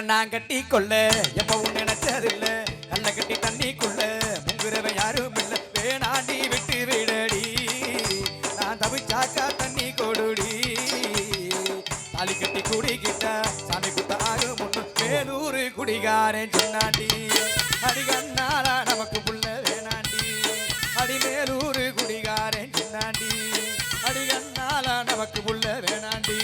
நான் கட்டி கொள்ள எப்பவும் நினைச்சதில்ல கல்ல கட்டி தண்ணிக்குள்ள முங்குறவன் யாரும் இல்ல வேணாண்டி விட்டு விடடி நான் தவிச்சாக்கா தண்ணி கொடுடி தாலி கட்டி குடிக்கிட்டா சாமி குத்த ஆகும் முன்னு வேலூர் குடிகாரன் சொன்னாண்டி அடிகண்ணாலா நமக்கு புள்ள வேணாண்டி அடி மேலூர் குடிகாரன் சொன்னாண்டி அடிகண்ணாலா நமக்கு புள்ள வேணாண்டி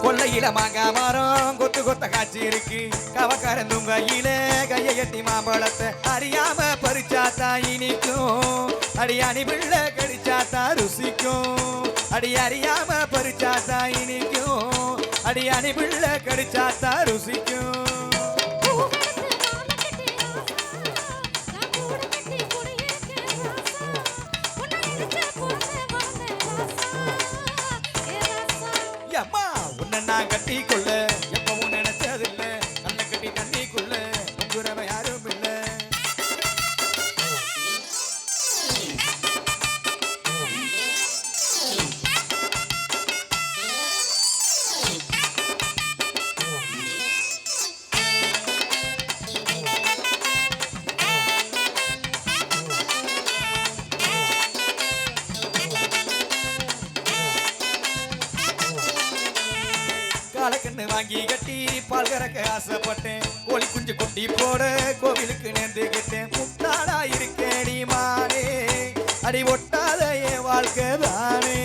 கொல்லையில மாங்கா மரம் கொத்து கொத்த காட்சி இருக்கு கவக்காரந்தும் கையில கையை கட்டி மாம்பழத்தை அறியாம பறிச்சாத்தா இனிக்கும் அடியாணி பிள்ளை கடிச்சாத்தா ருசிக்கும் அடி அறியாம பறிச்சாத்தா இனிக்கும் அடியாணி பிள்ளை கடிச்சாத்தா ருசிக்கும் நான் கட்டி கொள்ள எப்பவும் நினைச்சதில்ல கல்ல கட்டி தண்ணிக்குள்ள முங்குறவ யாரும் இல்ல காலக்கண்ணு வாங்கி கட்டி பால் கறக்க ஆசைப்பட்டேன் கோழி குஞ்சு குட்டி போட கோவிலுக்கு நேர்ந்துகிட்டேன் முட்டாளா இருக்கேடி மானே அடி ஒட்டாத என் வாழ்க்கை தானே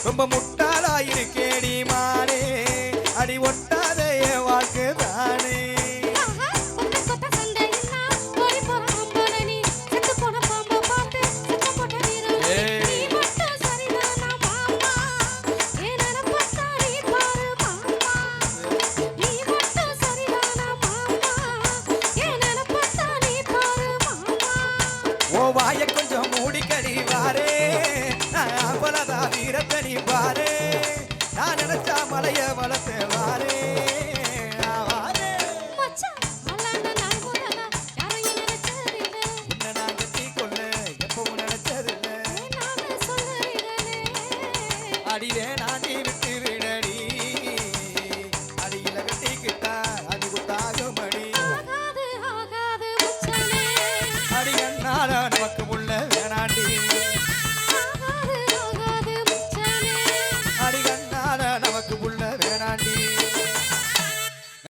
ரொம்ப முட்டாளா இருக்கேடி மானே அடி ஒட்டாத என் வாழ்க்கை தானே வாய கொஞ்சம் மூடிக்கடி வாரே அவ்வளதா வீரத்தனி பாரே நான் நினைச்சா மலைய வளர்த்து வாரே